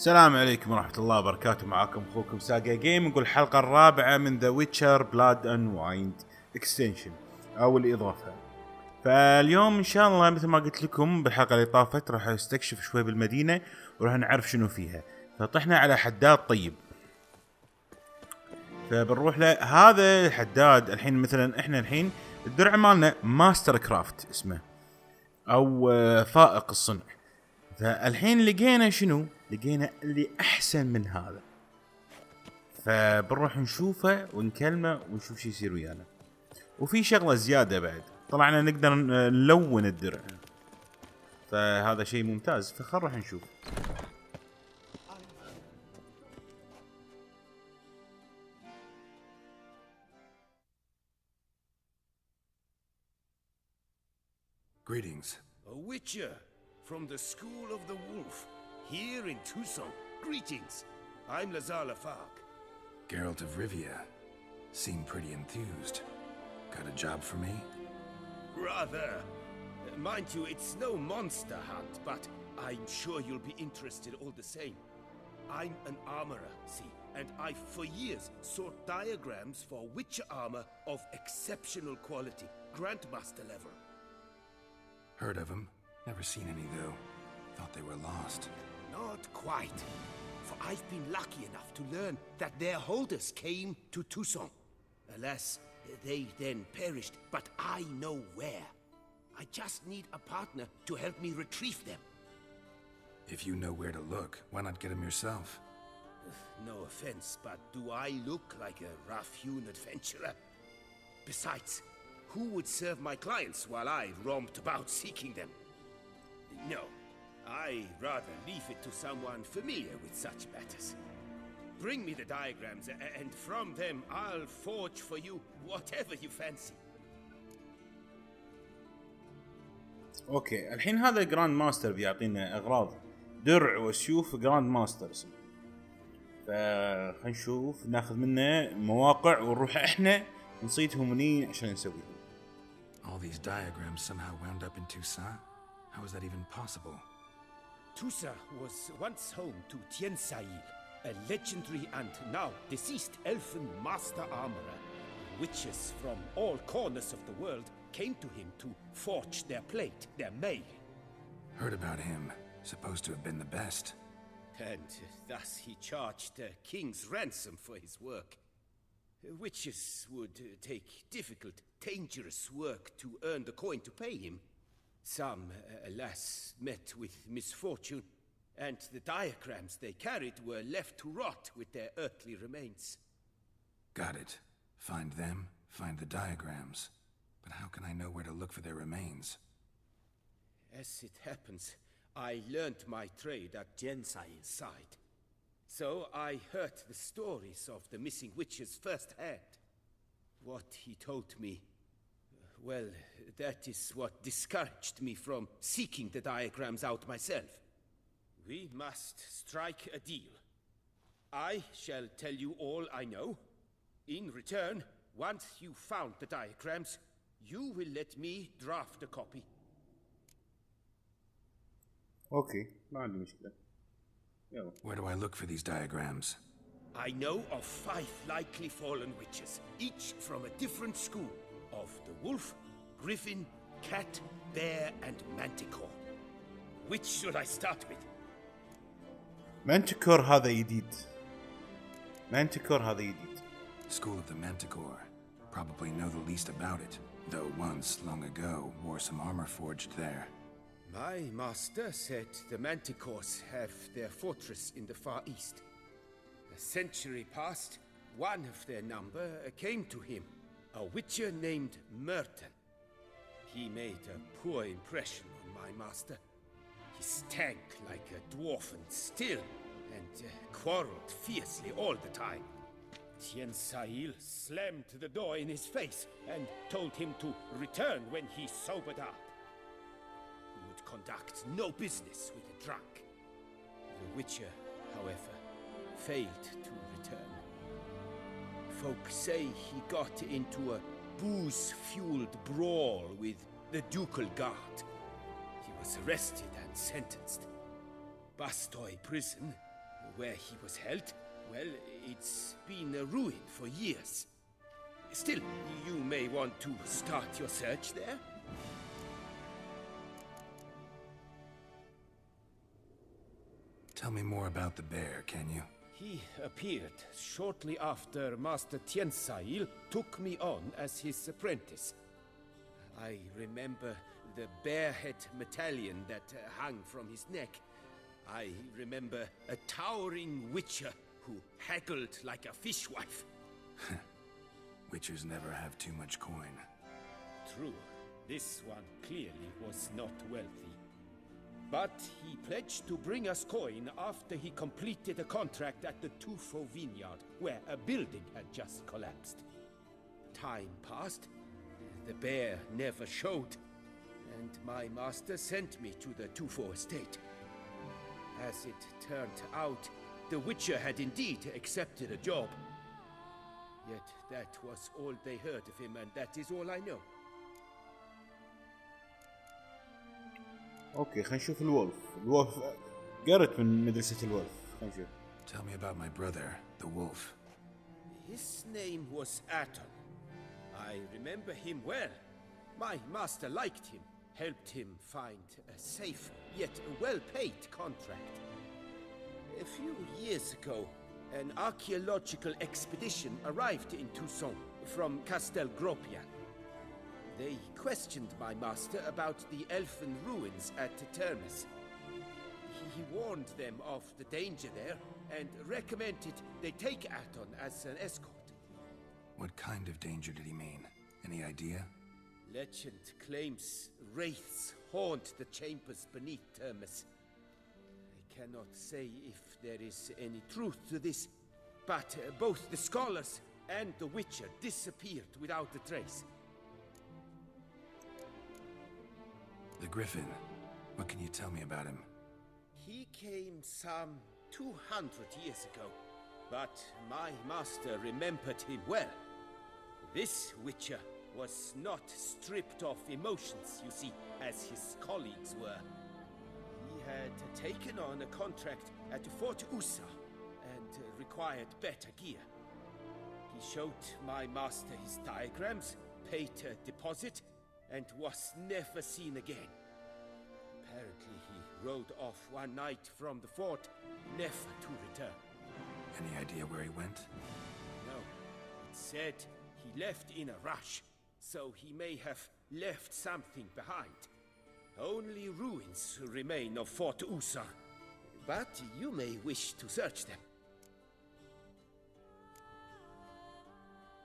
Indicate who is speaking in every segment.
Speaker 1: السلام عليكم ورحمة الله وبركاته. معكم اخوكم ساقا جيم. نقول الحلقة الرابعة من ذا ويتشر بلاد ان واين اكستنشن او الاضافة. فاليوم ان شاء الله مثل ما قلت لكم بالحلقة اللي طافت راح استكشف شوي بالمدينة وراح نعرف شنو فيها. فطحنا على حداد طيب، فبنروح له. هذا الحداد الحين مثلا احنا الحين الدرع مالنا ماستر كرافت اسمه، او فائق الصنع. فالحين لقينا شنو؟ لقينا اللي احسن من هذا، فبنروح نشوفه ونكلمه ونشوف شو يصير ويانا. وفي شغله زياده بعد، طلعنا نقدر نلون الدرع، فهذا شيء ممتاز. فخل نروح نشوف.
Speaker 2: Greetings.
Speaker 3: A witcher from the School of the Wolf, here in Tucson. Greetings. I'm Lazar Lafag.
Speaker 2: Geralt of Rivia. Seem pretty enthused. Got a job for me?
Speaker 3: Rather. Mind you, it's no monster hunt, but I'm sure you'll be interested all the same. I'm an armorer, see, and I for years sought diagrams for witcher armor of exceptional quality, Grandmaster level.
Speaker 2: Heard of them. Never seen any though. Thought they were lost.
Speaker 3: Not quite. For I've been lucky enough to learn that their holders came to Tucson. Alas, they then perished, but I know where. I just need a partner to help me retrieve them.
Speaker 2: If you know where to look, why not get them yourself?
Speaker 3: No offense, but do I look like a rough-hewn adventurer? Besides, who would serve my clients while I romped about seeking them? No, I'd rather leave it to someone familiar with such matters. Bring me the diagrams, and from them I'll forge for you whatever you fancy.
Speaker 1: اوكي، الحين هذا جراند ماستر بيعطينا اغراض درع وسيوف جراند ماستر اسمه. فخلينا نشوف ناخذ منه مواقع ونروح احنا نصيدهم منين عشان نسويهم.
Speaker 2: All these diagrams somehow wound up in Tucson? How is that even possible?
Speaker 3: Tucson was once home to Tensai, a legendary and now deceased elfin master armorer. Witches from all corners of the world came to him to forge their plate, their mail.
Speaker 2: Heard about him. Supposed to have been the best.
Speaker 3: And thus he charged a king's ransom for his work. Witches would take difficult, dangerous work to earn the coin to pay him. Some, alas, met with misfortune, and the diagrams they carried were left to rot with their earthly remains.
Speaker 2: Got it. Find them, find the diagrams. But how can I know where to look for their remains?
Speaker 3: As it happens, I learned my trade at Jensai's side. So I heard the stories of the missing witches firsthand. What he told me, well, that is what discouraged me from seeking the diagrams out myself. We must strike a deal. I shall tell you all I know. In return, once you found the diagrams, you will let me draft a copy.
Speaker 1: اوكي، ما عندي مشكلة. يلا.
Speaker 2: Where do I look for these diagrams?
Speaker 3: I know of 5 likely fallen witches, each from a different school, of the wolf, griffin, cat, bear, and manticore. Which should I start with?
Speaker 1: مانتيكور هذا جديد. مانتيكور هذا جديد.
Speaker 2: School of the Manticore. Probably know the least about it, though once, long ago, wore some armor forged there.
Speaker 3: My master said the manticores have their fortress in the Far East. A century past, one of their number came to him, a witcher named Merton. He made a poor impression on my master. He stank like a dwarfen still, and quarreled fiercely all the time. Tien-Sail slammed the door in his face and told him to return when he sobered up. He would conduct no business with a drunk. The witcher, however, failed to return. Folk say he got into a booze-fueled brawl with the ducal guard. He was arrested and sentenced. Bastoy prison, Where he was held, well, it's been a ruin for years. Still, you may want to start your search there.
Speaker 2: Tell me more about the bear, can you?
Speaker 3: He appeared shortly after Master Tensai took me on as his apprentice. I remember the bear-head medallion that hung from his neck. I remember a towering witcher who haggled like a fishwife.
Speaker 2: Witchers never have too much coin.
Speaker 3: True, this one clearly was not wealthy. But he pledged to bring us coin after he completed a contract at the Tufo vineyard, where a building had just collapsed. Time passed, the bear never showed, and my master sent me to the Tufo estate. As it turned out, the Witcher had indeed accepted a job. Yet that was all they heard of him, and that is all I know.
Speaker 1: اوكي خلينا نشوف الولف قرت من مدرسة الولف. خلينا نشوف.
Speaker 2: Tell me about my brother, the wolf.
Speaker 3: His name was Aton. I remember him well. My master liked him, helped him find a safe yet well-paid contract. A few years ago, an archaeological expedition arrived in Tucson from Castel Gropian. They questioned my master about the elfin ruins at Termes. He warned them of the danger there and recommended they take Aton as an escort.
Speaker 2: What kind of danger did he mean? Any idea?
Speaker 3: Legend claims wraiths haunt the chambers beneath Termes. I cannot say if there is any truth to this, but both the scholars and the Witcher disappeared without a trace.
Speaker 2: The Griffin. What can you tell me about him?
Speaker 3: He came some 200 years ago, but my master remembered him well. This Witcher was not stripped of emotions, you see, as his colleagues were. He had taken on a contract at Fort Usa and required better gear. He showed my master his diagrams, paid a deposit, and was never seen again. Apparently he rode off one night from the fort, never to return.
Speaker 2: Any idea where he went?
Speaker 3: No, it said he left in a rush, so he may have left something behind. Only ruins remain of Fort Usa, but you may wish to search them.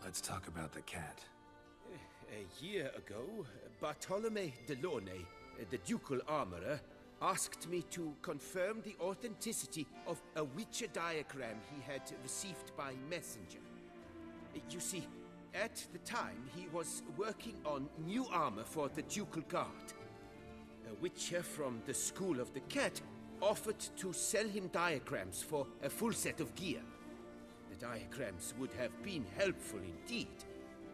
Speaker 2: Let's talk about the cat.
Speaker 3: A year ago, Bartolome Delaunay, the ducal armorer, asked me to confirm the authenticity of a Witcher diagram he had received by messenger. You see, at the time he was working on new armor for the ducal guard. A Witcher from the School of the Cat offered to sell him diagrams for a full set of gear. The diagrams would have been helpful indeed.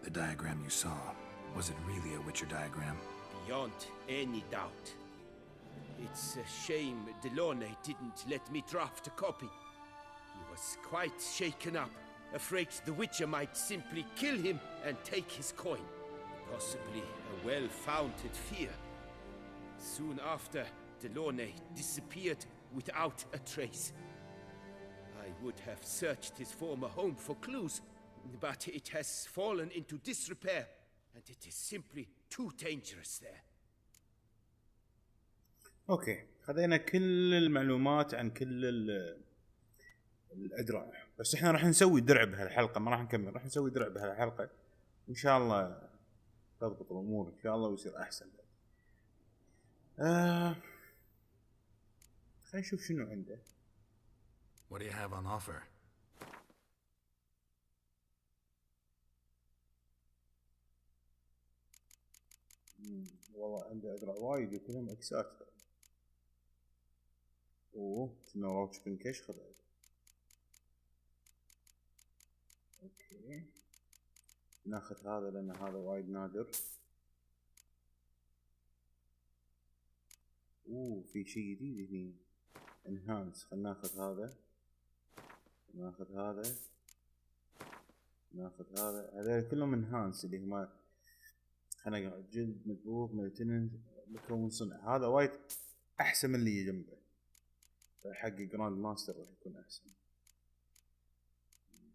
Speaker 2: The diagram you saw, was it really a Witcher diagram?
Speaker 3: Beyond any doubt. It's a shame Delaunay didn't let me draft a copy. He was quite shaken up, afraid the Witcher might simply kill him and take his coin. Possibly a well-founded fear. Soon after, Delaunay disappeared without a trace. I would have searched his former home for clues, but it has fallen into disrepair, and it is simply too dangerous there.
Speaker 1: اوكي خذينا كل المعلومات عن كل الادراع، بس احنا راح نسوي درع بهالحلقه، ما راح نكمل، راح نسوي درع بهالحلقه ان شاء الله تضبط الامور ان شاء الله ويصير احسن. خلينا نشوف شنو عنده.
Speaker 2: What do you have on offer?
Speaker 1: والله عنده ادراع وايد وكلهم اكسات. ناروتو شيبودن كيش خذ. اوكي ناخذ هذا لان هذا وايد نادر. في شيء جديد هني انهانس، خلينا ناخذ هذا ناخذ هذا، ناخذ هذا. هذول كلهم من هانس اللي هما خلينا جلد مذبوح ملتنن مكون صنع. هذا وايد احسن من اللي جنبه، حق جراند ماستر راح يكون احسن.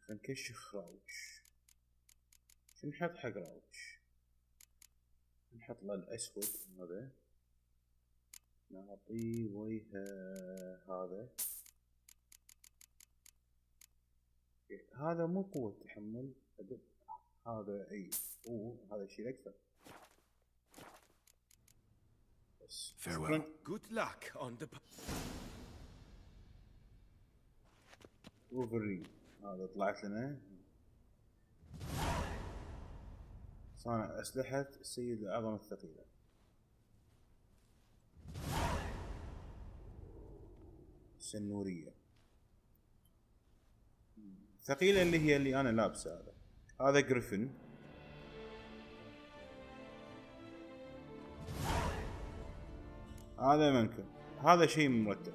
Speaker 1: خلينا نكشف راوش. شو نحط حق راوش؟ نحط له الاسود هذا، نعطيه وجه هذا. هذا مو قوة تحمل هذا، اي هذا شيء اكثر.
Speaker 2: Farewell.
Speaker 3: Good luck on the...
Speaker 1: وفرين هذا طلعت لنا صانع أسلحة السيد الأعظم الثقيلة. السنورية ثقيلة اللي هي اللي أنا لابسه. هذا جريفن. هذا منكم، هذا شيء مرتب.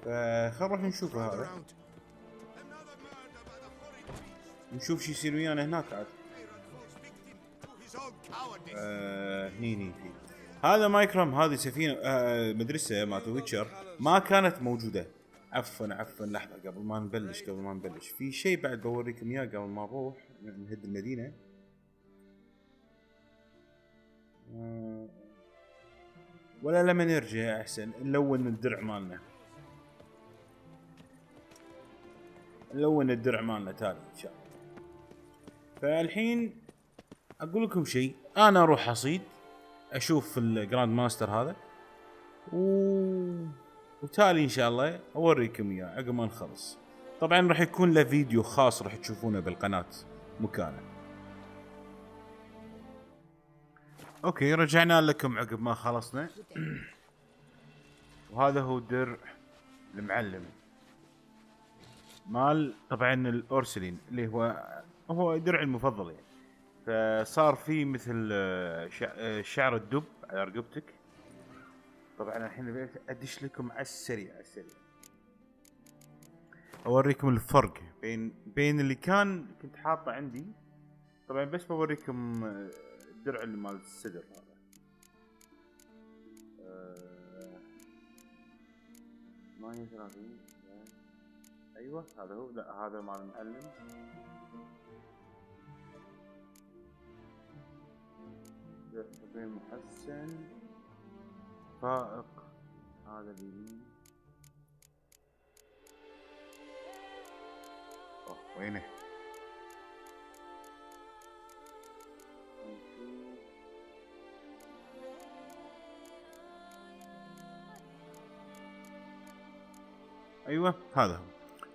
Speaker 1: فخل نروح نشوفه هذا، نشوف شو يصير ويانا هناك عاد. هني في هذا مايكرام. هذه سفينة مدرسة مالت ويتشر ما كانت موجودة. عفوا لحظة قبل ما نبلش في شيء بعد بوريكم اياه قبل ما نروح نهد المدينة. ولا لما نرجع احسن نلون الدرع مالنا، تالي ان شاء الله. فالحين اقول لكم شيء، انا اروح اصيد اشوف الجراند ماستر هذا وتالي ان شاء الله اوريكم اياه عقب ما نخلص. طبعا راح يكون له فيديو خاص راح تشوفونه بالقناة مكانه. اوكي رجعنا لكم عقب ما خلصنا. وهذا هو درع المعلم مال طبعا الأورسلين اللي هو درع المفضل يعني. فصار فيه مثل شعر الدب على رقبتك. طبعا الحين ادش لكم على السريع اوريكم الفرق بين اللي كنت حاطه عندي. طبعا بس بوريكم الدرع اللي مال الصدر هذا. ما يدري. ايوه هذا هو. لا هذا مال المعلم. درع محسن فائق. هذا اليمين. وينه؟ ايوه هذا هو.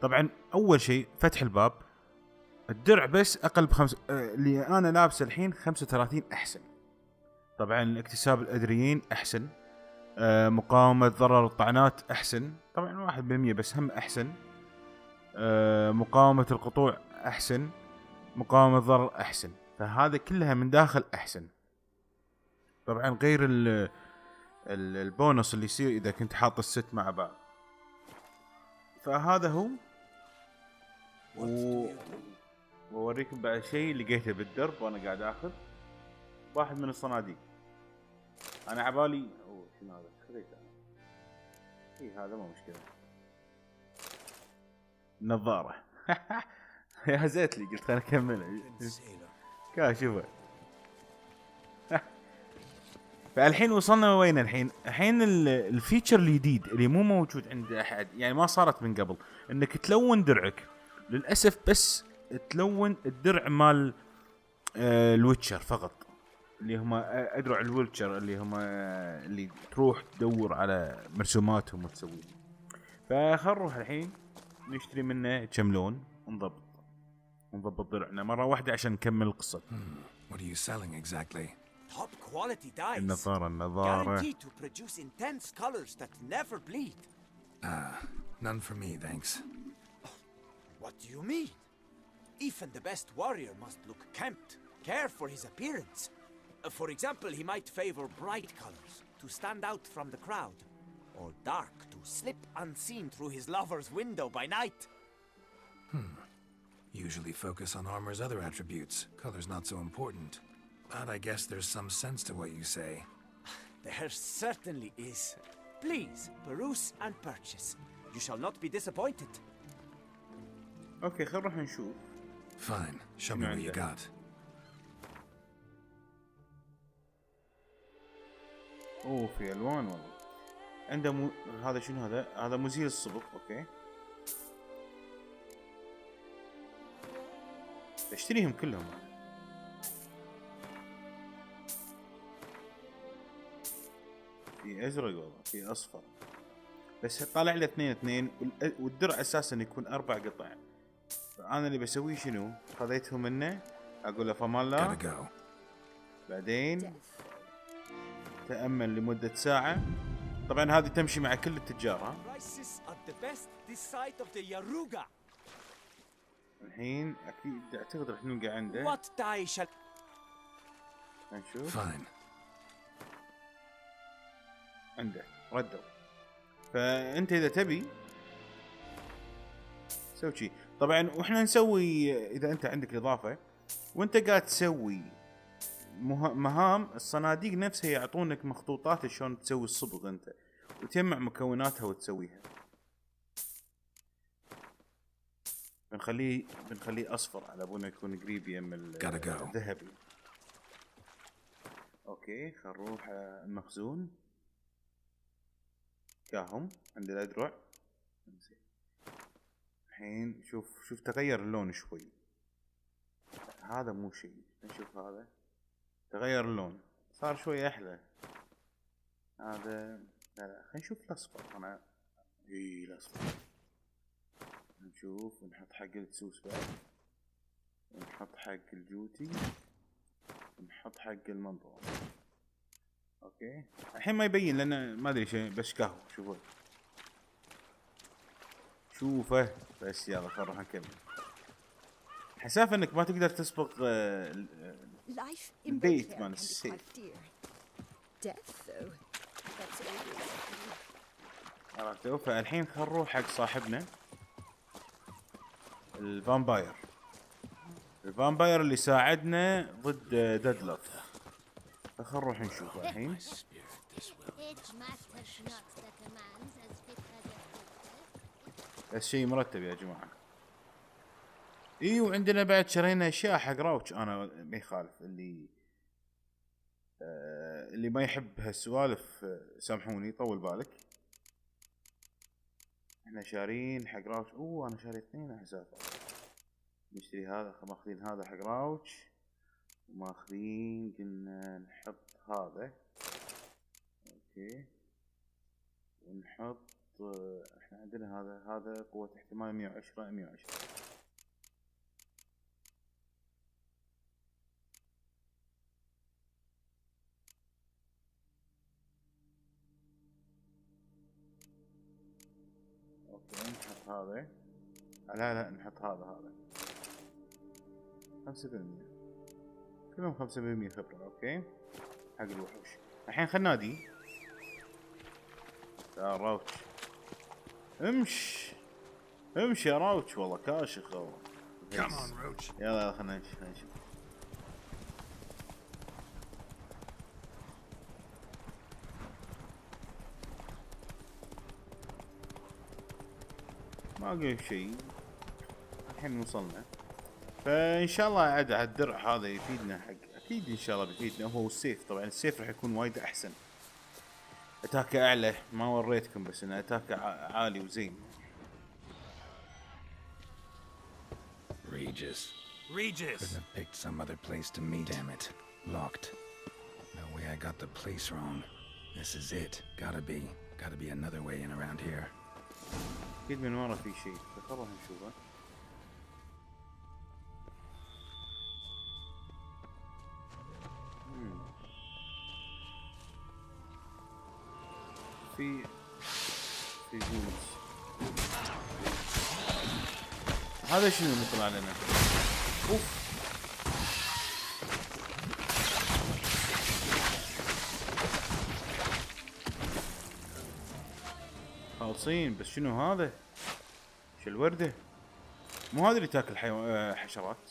Speaker 1: طبعا اول شيء فتح الباب. الدرع بس اقل بخمس اللي انا لابسه الحين 35 احسن. طبعا اكتساب الادريين احسن. مقاومة ضرر الطعنات احسن. طبعا 1% بس هم احسن. مقاومة القطوع احسن. مقاومة ضرر احسن. فهذا كلها من داخل احسن. طبعا غير البونص اللي يصير اذا كنت حاط الست مع بعض. فهذا هو. ووريكم بعد شيء لقيته بالدرب وانا قاعد اخذ واحد من الصناديق. انا عبالي شنو هذا؟ خذيته. هذا مو مشكله. نظاره. هزيت لي قلت خليني اكمل. شوفه. فالحين وصلنا وين الحين الفيتشر الجديد اللي مو موجود عند احد يعني ما صارت من قبل انك تلون درعك. للاسف بس تلون الدرع مال الويتشر فقط اللي هم ادرع الويتشر اللي تروح تدور على مرسوماتهم وتسوي. فخل نروح الحين نشتري منه كم لون ونضبط درعنا مرة واحدة عشان نكمل القصة.
Speaker 2: What are you selling exactly?
Speaker 4: Top quality dyes.
Speaker 1: النظارة.
Speaker 4: Guaranteed to produce intense colors that never bleed.
Speaker 2: None for me, thanks.
Speaker 4: What do you mean? Even the best warrior must look kempt, care for his appearance. For example, he might favor bright colors to stand out from the crowd, or dark to slip unseen through his lover's window by night.
Speaker 2: Usually focus on armor's other attributes. Color's not so important. But I guess there's some sense to what you say.
Speaker 4: There certainly is. Please, peruse and purchase. You shall not be disappointed.
Speaker 1: اوكي خلينا نروح نشوف.
Speaker 2: Fine. Show me what you got.
Speaker 1: اوه في الوان والله. عنده هذا شنو هذا مزيل الصبغ. اوكي اشتريهم كلهم. في ازرق والله في اصفر بس طالع لي 2 والدرع اساسا يكون 4 قطع. فانا اللي بسويه شنو؟ خذيتهم منه اقول له فما الله بعدين تأمل لمدة ساعة. طبعا هذه تمشي مع كل التجار. الحين اكيد اعتقد راح نلقى عنده. نشوف عنده ردوا. فانت اذا تبي سوي شي. طبعا واحنا نسوي اذا انت عندك اضافه وانت قاعد تسوي مهام الصناديق نفسها يعطونك مخطوطات شلون تسوي الصبغ انت وتجمع مكوناتها وتسويها. بنخليه اصفر على ابونا يكون قريب يم الذهبي. اوكي خل نروح على المخزون. كاهم عند الادرع. الحين شوف تغير اللون شوي. هذا مو شيء. نشوف هذا تغير اللون صار شوي احلى. هذا لا خلينا نشوف الاصفر. انا الاصفر نشوف ونحط حق السوس بعد ونحط حق الجوتي ونحط حق المنظور. اوكي الحين ما يبين لان ما ادري شيء بس كهو. شوفه بس. يلا خلينا نروح نكمل. حساف انك ما تقدر تسبق البيت مال السيف. عرفتوا؟ فالحين خلينا نروح حق صاحبنا الفامباير اللي ساعدنا ضد ديدلوف. خلينا نروح نشوفه الحين. بس شيء مرتب يا جماعة. وعندنا بعد شرينا اشياء حق راوتش. انا ما يخالف اللي ما يحب هالسوالف سامحوني طول بالك. احنا شارين حق راوتش. انا شاري 2 حساب. نشتري هذا. ماخذين هذا حق راوتش وماخذين قلنا نحط هذا. اوكي ونحط احنا عندنا هذا قوة احتمال 110. اوكي نحط هذا. لا نحط هذا 5% كلهم 5% خبرة. اوكي حق الوحوش. الحين خلنا نادي. تعال راوتش امشي يا راوتش. والله كاشخ والله. يلا خلنا نشوف. ما قلت شيء. الحين وصلنا. فان شاء الله عاد الدرع هذا يفيدنا حق اكيد ان شاء الله بيفيدنا. هو السيف. طبعا السيف راح يكون وايد احسن. اتاكه اعلى. ما وريتكم بس انه اتاكه عالي وزين.
Speaker 2: Regis. Couldn't have picked some other place to meet. Damn it. Locked. No way I got the place wrong. This is it. Gotta be another way in around here.
Speaker 1: اكيد من ورا في شيء. خلينا نشوفه. في جوز. هذا شنو اللي طلع لنا؟ اوف خالصين. بس شنو هذا؟ شو الوردة؟ مو هذا اللي تاكل حشرات.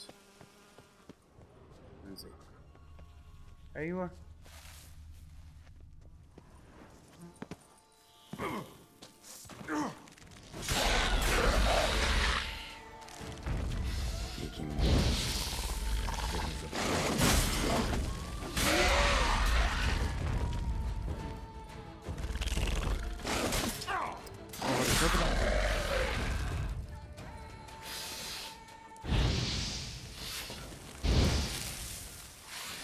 Speaker 1: انزين ايوه.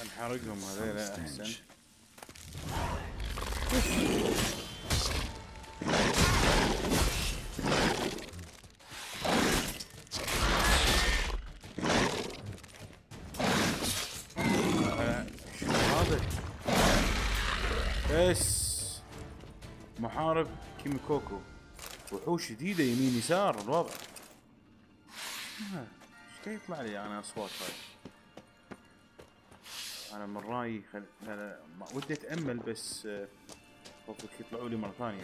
Speaker 1: نحرقهم هذول احسن. شو هذا؟ بس محارب كيميكوكو. وحوش جديدة يمين يسار الوضع. ايش يطلع لي انا اصوات هاي؟ انا من رايي انا ما ودي اتامل بس خوفك يطلعوا لي مره ثانيه.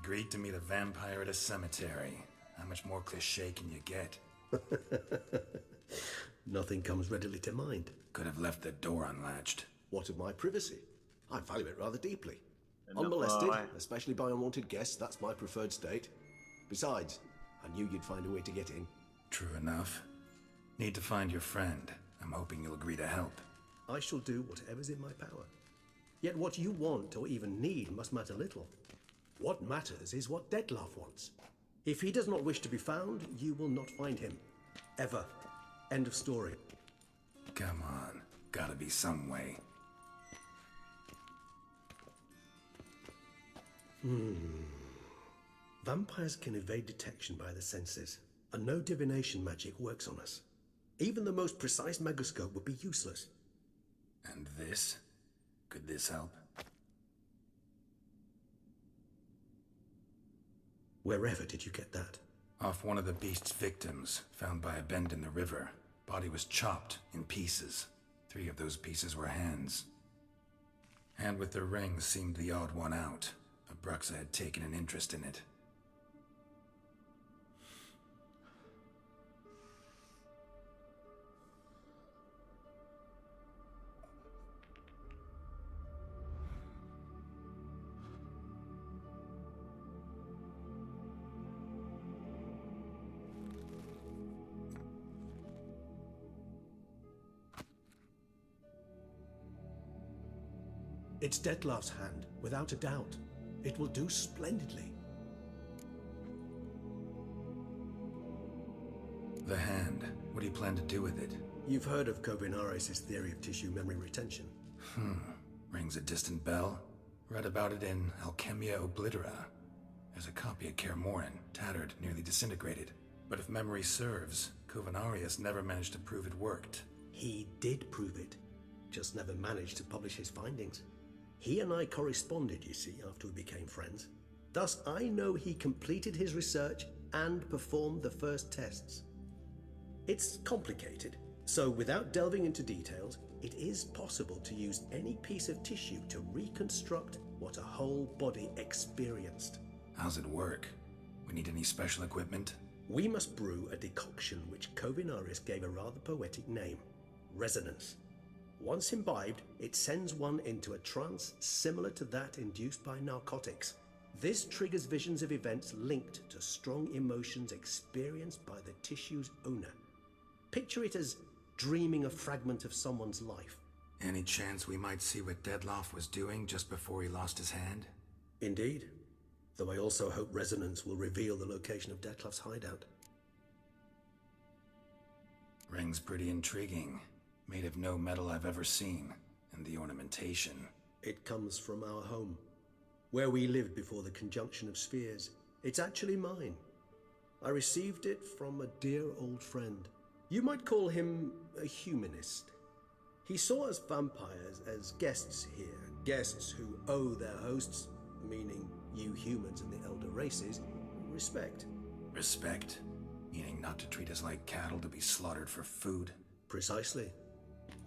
Speaker 2: Agreed to meet a vampire at a cemetery. How much more cliché can you get?
Speaker 5: Nothing comes readily to mind.
Speaker 2: Could have left the door unlatched.
Speaker 5: What of my privacy? I value it rather deeply. Unmolested, especially by unwanted guests, that's my preferred state. Besides, I knew you'd find a way to get in.
Speaker 2: True enough. Need to find your friend. I'm hoping you'll agree to help.
Speaker 5: I shall do whatever's in my power. Yet what you want or even need must matter little. What matters is what Detlef wants. If he does not wish to be found, you will not find him. Ever. End of story.
Speaker 2: Come on. Gotta be some way.
Speaker 5: Vampires can evade detection by the senses, and no divination magic works on us. Even the most precise megascope would be useless.
Speaker 2: And this? Could this help?
Speaker 5: Wherever did you get that?
Speaker 2: Off one of the beast's victims, found by a bend in the river. Body was chopped in pieces. 3 of those pieces were hands. Hand with the ring seemed the odd one out. Abruxa had taken an interest in it.
Speaker 5: It's Detlef's hand, without a doubt. It will do splendidly.
Speaker 2: The hand. What do you plan to do with it?
Speaker 5: You've heard of Kovinaris' theory of tissue memory retention.
Speaker 2: Rings a distant bell. Read about it in Alchemia Oblitera. There's a copy at Kaer Morhen, tattered, nearly disintegrated. But if memory serves, Kovinaris never managed to prove it worked.
Speaker 5: He did prove it, just never managed to publish his findings. He and I corresponded, you see, after we became friends. Thus, I know he completed his research and performed the first tests. It's complicated, so without delving into details, it is possible to use any piece of tissue to reconstruct what a whole body experienced.
Speaker 2: How's it work? We need any special equipment?
Speaker 5: We must brew a decoction which Kovinaris gave a rather poetic name, resonance. Once imbibed, it sends one into a trance similar to that induced by narcotics. This triggers visions of events linked to strong emotions experienced by the tissue's owner. Picture it as dreaming a fragment of someone's life.
Speaker 2: Any chance we might see what Detlef was doing just before he lost his hand?
Speaker 5: Indeed. Though I also hope resonance will reveal the location of Detlef's hideout.
Speaker 2: Ring's pretty intriguing. Made of no metal I've ever seen. And the ornamentation.
Speaker 5: It comes from our home, where we lived before the conjunction of spheres. It's actually mine. I received it from a dear old friend. You might call him a humanist. He saw us vampires as guests here, guests who owe their hosts, meaning you humans and the elder races, respect.
Speaker 2: Respect? Meaning not to treat us like cattle to be slaughtered for food?
Speaker 5: Precisely.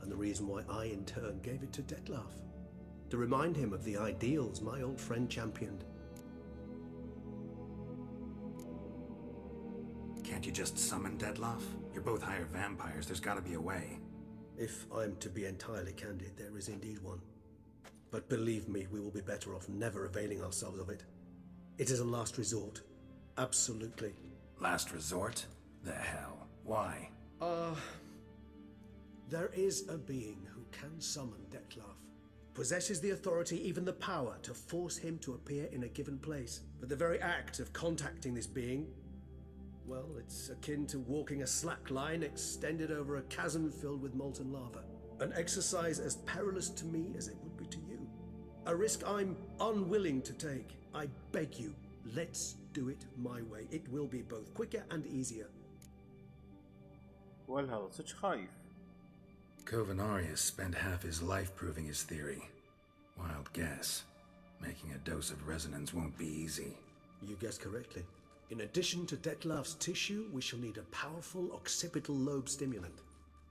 Speaker 5: And the reason why I in turn gave it to Detlef. To remind him of the ideals my old friend championed.
Speaker 2: Can't you just summon Detlef? You're both hired vampires, there's gotta be a way.
Speaker 5: If I'm to be entirely candid, there is indeed one. But believe me, we will be better off never availing ourselves of it. It is a last resort. Absolutely.
Speaker 2: Last resort? The hell? Why?
Speaker 5: There is a being who can summon Detlef. Possesses the authority, even the power, to force him to appear in a given place. But the very act of contacting this being, well, it's akin to walking a slack line extended over a chasm filled with molten lava. An exercise as perilous to me as it would be to you. A risk I'm unwilling to take. I beg you, let's do it my way. It will be both quicker and easier.
Speaker 1: ولا هذا صدق خايف.
Speaker 2: Covenarius spent half his life proving his theory. Wild guess. Making a dose of resonance won't be easy.
Speaker 5: You guessed correctly. In addition to Detlef's tissue, we shall need a powerful occipital lobe stimulant.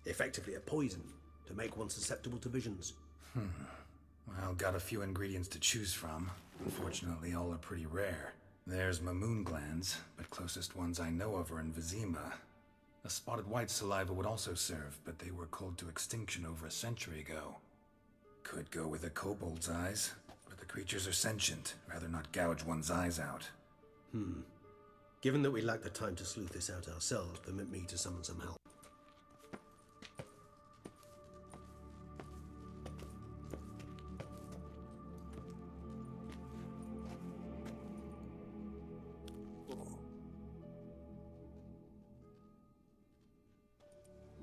Speaker 5: Effectively a poison, to make one susceptible to visions.
Speaker 2: Well, got a few ingredients to choose from. Unfortunately, all are pretty rare. There's Mamoon glands, but closest ones I know of are in Vizima. A spotted white saliva would also serve, but they were cold to extinction over a century ago. Could go with a kobold's eyes, but the creatures are sentient. Rather not gouge one's eyes out.
Speaker 5: Given that we lack the time to sleuth this out ourselves, permit me to summon some help.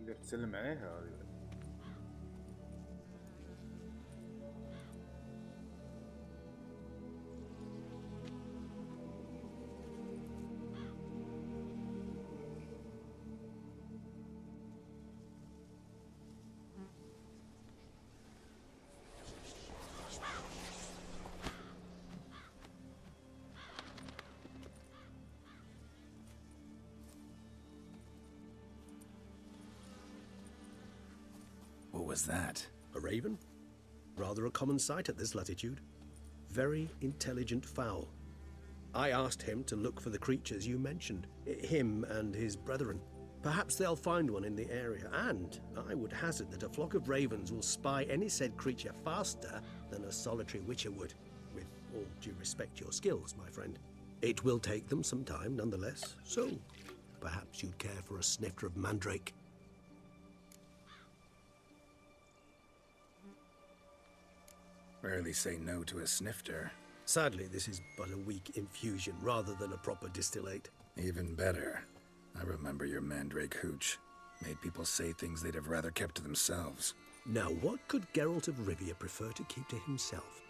Speaker 1: تقدر تسلم عليها هذه.
Speaker 2: What was that?
Speaker 5: A raven? Rather a common sight at this latitude. Very intelligent fowl. I asked him to look for the creatures you mentioned, him and his brethren. Perhaps they'll find one in the area, and I would hazard that a flock of ravens will spy any said creature faster than a solitary witcher would. With all due respect to your skills, my friend. It will take them some time, nonetheless, so perhaps you'd care for a snifter of mandrake.
Speaker 2: Rarely say no to a snifter.
Speaker 5: Sadly, this is but a weak infusion rather than a proper distillate.
Speaker 2: Even better. I remember your mandrake hooch. Made people say things they'd have rather kept to themselves.
Speaker 5: Now, what could Geralt of Rivia prefer to keep to himself?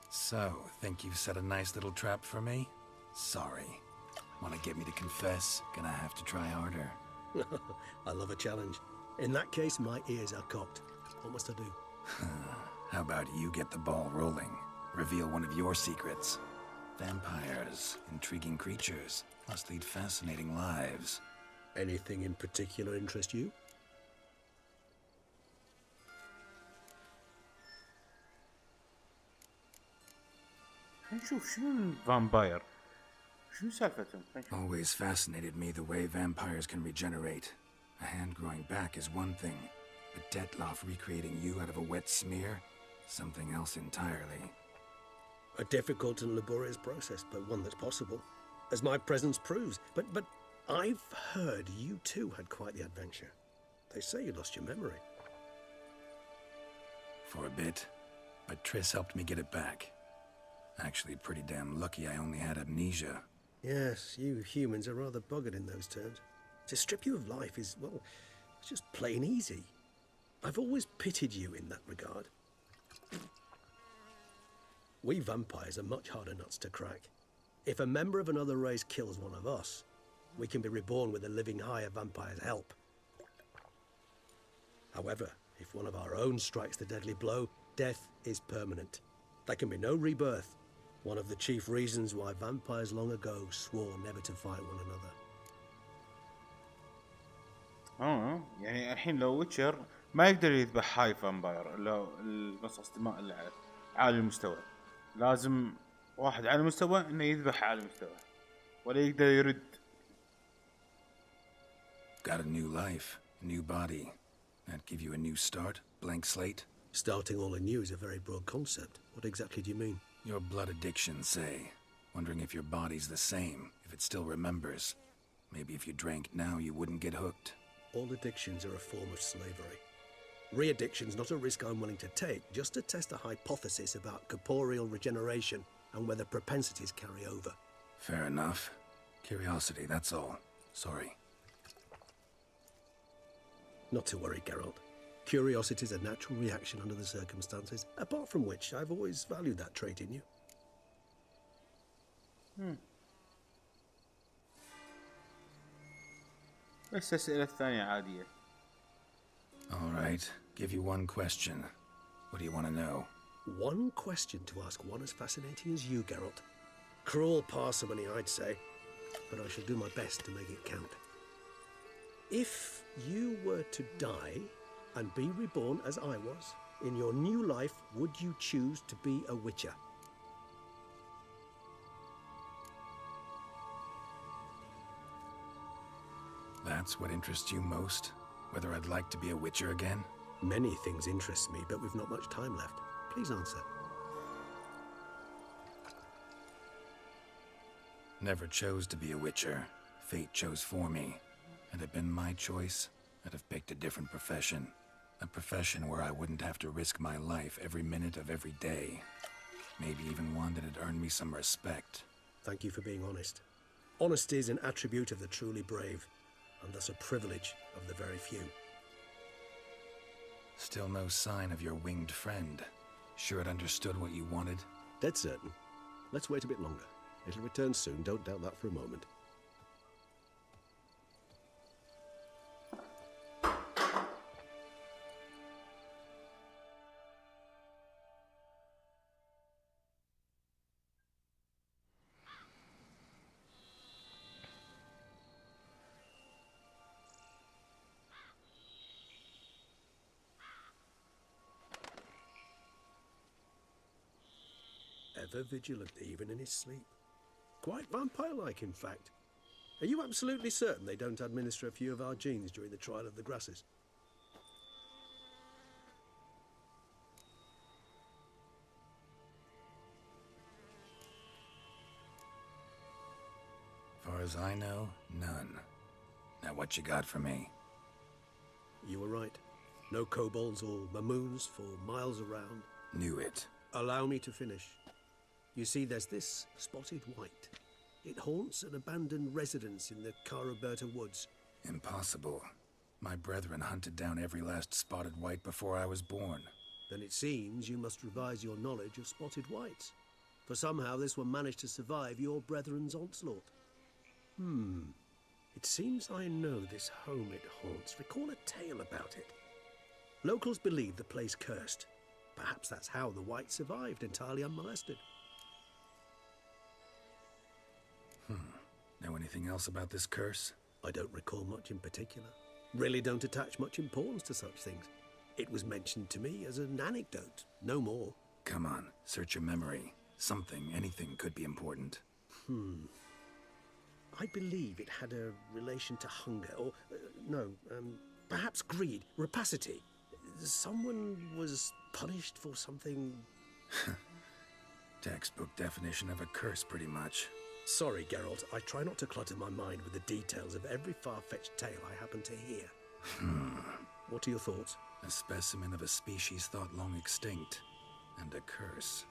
Speaker 2: So, think you've set a nice little trap for me? Sorry. Want to get me to confess? Gonna have to try harder.
Speaker 5: I love a challenge. In that case, my ears are cocked. What must I do?
Speaker 2: How about you get the ball rolling? Reveal one of your secrets. Vampires, intriguing creatures, must lead fascinating lives.
Speaker 5: Anything in particular interest you?
Speaker 1: خلينا نشوف شنو الفامباير. شنو سالفتهم؟
Speaker 2: Always fascinated me the way vampires can regenerate. A hand growing back is one thing, but Detlef recreating you out of a wet smear? Something else entirely.
Speaker 5: A difficult and laborious process, but one that's possible, as my presence proves. But I've heard you too had quite the adventure. They say you lost your memory.
Speaker 2: For a bit, but Triss helped me get it back. Actually, pretty damn lucky I only had amnesia.
Speaker 5: Yes, you humans are rather buggered in those terms. To strip you of life is, well, it's just plain easy. I've always pitied you in that regard. We vampires are much harder nuts to crack. If a member of another race kills one of us, we can be reborn with a living higher vampire's help. However, if one of our own strikes the deadly blow, death is permanent. There can be no rebirth. One of the chief reasons why vampires long ago swore never to fight one another.
Speaker 1: يعني الحين لو ويتشر ما يقدر يذبح هاي فامباير لو المصاص دماء اللي على عالي المستوى، لازم واحد على المستوى انه يذبح على المستوى ولا يقدر يرد.
Speaker 2: Got a new life, a new body. That give you a new start, blank slate?
Speaker 5: Starting all anew is a very broad concept. What exactly do you mean?
Speaker 2: Your blood addiction, say. Wondering if your body's the same, if it still remembers. Maybe if you drank now, you wouldn't get hooked.
Speaker 5: All addictions are a form of slavery. Re-addiction's not a risk I'm willing to take, just to test a hypothesis about corporeal regeneration and whether propensities carry over.
Speaker 2: Fair enough. Curiosity, that's all. Sorry.
Speaker 5: Not to worry, Geralt. Curiosity is a natural reaction under the circumstances, apart from which I've always valued that trait in you.
Speaker 1: بس الأسئلة الثانية عادية.
Speaker 2: All right. Give you one question. What do you want to know?
Speaker 5: One question to ask one as fascinating as you, Geralt. Cruel parsimony, I'd say, but I shall do my best to make it count. If you were to die and be reborn as I was, in your new life, would you choose to be a Witcher?
Speaker 2: That's what interests you most? Whether I'd like to be a Witcher again?
Speaker 5: Many things interest me, but we've not much time left. Please answer.
Speaker 2: Never chose to be a Witcher. Fate chose for me. Had it been my choice, I'd have picked a different profession. A profession where I wouldn't have to risk my life every minute of every day. Maybe even one that'd earn me some respect.
Speaker 5: Thank you for being honest. Honesty is an attribute of the truly brave, and thus a privilege of the very few.
Speaker 2: Still no sign of your winged friend. Sure it understood what you wanted?
Speaker 5: Dead certain. Let's wait a bit longer. It'll return soon, don't doubt that for a moment. Ever vigilant, even in his sleep. Quite vampire-like, in fact. Are you absolutely certain they don't administer a few of our genes during the trial of the grasses?
Speaker 2: Far as I know, none. Now what you got for me?
Speaker 5: You were right. No kobolds or mamoons for miles around.
Speaker 2: Knew it.
Speaker 5: Allow me to finish. You see, there's this spotted white. It haunts an abandoned residence in the Caraberta woods.
Speaker 2: Impossible. My brethren hunted down every last spotted white before I was born.
Speaker 5: Then it seems you must revise your knowledge of spotted whites. For somehow this one managed to survive your brethren's onslaught. It seems I know this home it haunts. Recall a tale about it. Locals believe the place cursed. Perhaps that's how the white survived entirely unmolested.
Speaker 2: Know anything else about this curse?
Speaker 5: I don't recall much in particular. Really don't attach much importance to such things. It was mentioned to me as an anecdote, no more.
Speaker 2: Come on, search your memory. Something, anything could be important.
Speaker 5: I believe it had a relation to hunger, or, perhaps greed, rapacity. Someone was punished for something...
Speaker 2: Textbook definition of a curse, pretty much.
Speaker 5: Sorry, Geralt, I try not to clutter my mind with the details of every far-fetched tale I happen to hear. What are your thoughts?
Speaker 2: A specimen of a species thought long extinct, and a curse,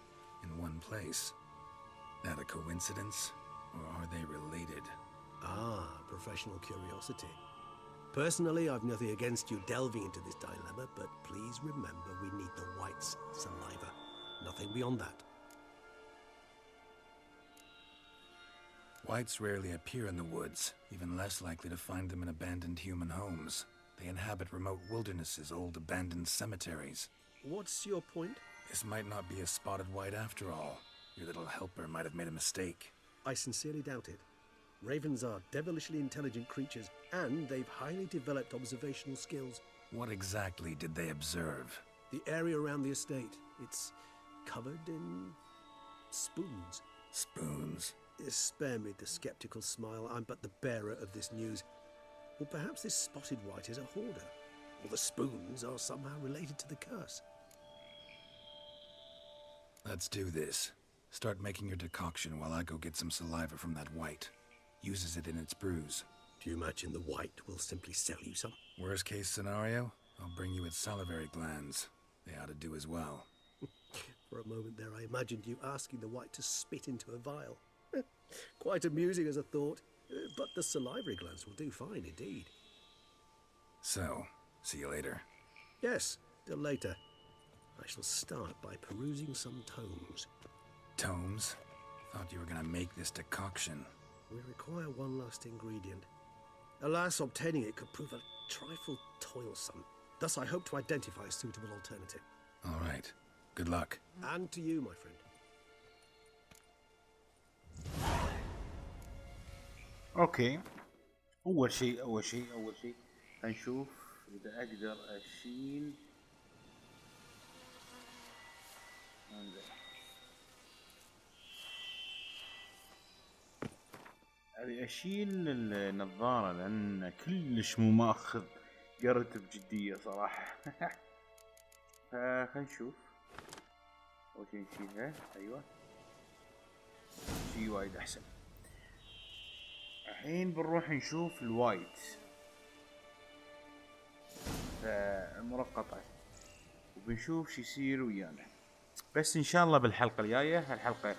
Speaker 2: in one place. That a coincidence, or are they related?
Speaker 5: Ah, professional curiosity. Personally, I've nothing against you delving into this dilemma, but please remember we need the white's saliva. Nothing beyond that.
Speaker 2: Whites rarely appear in the woods, even less likely to find them in abandoned human homes. They inhabit remote wildernesses, old abandoned cemeteries.
Speaker 5: What's your point?
Speaker 2: This might not be a spotted white after all. Your little helper might have made a mistake.
Speaker 5: I sincerely doubt it. Ravens are devilishly intelligent creatures, and they've highly developed observational skills.
Speaker 2: What exactly did they observe?
Speaker 5: The area around the estate, it's covered in spoons.
Speaker 2: Spoons?
Speaker 5: Spare me the skeptical smile. I'm but the bearer of this news. Or perhaps this spotted white is a hoarder. Or the spoons are somehow related to the curse.
Speaker 2: Let's do this. Start making your decoction while I go get some saliva from that white. Uses it in its brews.
Speaker 5: Do you imagine the white will simply sell you some?
Speaker 2: Worst case scenario, I'll bring you its salivary glands. They ought to do as well.
Speaker 5: For a moment there, I imagined you asking the white to spit into a vial. Quite amusing as a thought, but the salivary glands will do fine indeed.
Speaker 2: So, see you later.
Speaker 5: Yes, till later. I shall start by perusing some tomes.
Speaker 2: Tomes? Thought you were gonna make this decoction.
Speaker 5: We require one last ingredient. Alas, obtaining it could prove a trifle toilsome. Thus, I hope to identify a suitable alternative.
Speaker 2: All right. Good luck.
Speaker 5: And to you, my friend.
Speaker 1: اوكي. اول شيء هنشوف اذا اقدر اشيل ابي اشيل النظارة لان كلش مو ماخذ قرت بجدية صراحة. فخلينا نشوف. اول شيء نشيلها. ايوه شي وايد احسن. الحين بنروح نشوف الوايت المرقطة وبنشوف شي يصير ويانا. بس ان شاء الله بالحلقة الجاية. الحلقة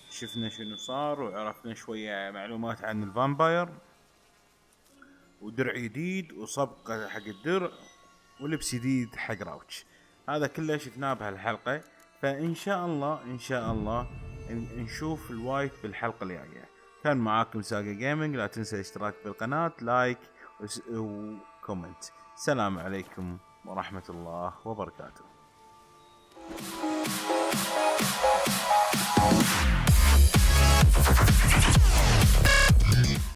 Speaker 1: شفنا شنو صار وعرفنا شوية معلومات عن الفامباير ودرع جديد وصبغة حق الدرع ولبس جديد حق راوتش. هذا كله شفناه بهالحلقة. فإن شاء الله نشوف الوايت بالحلقة الجاية. كان معاكم ساقا جيمنج. لا تنسى الاشتراك بالقناة، لايك وكومنت. السلام عليكم ورحمة الله وبركاته.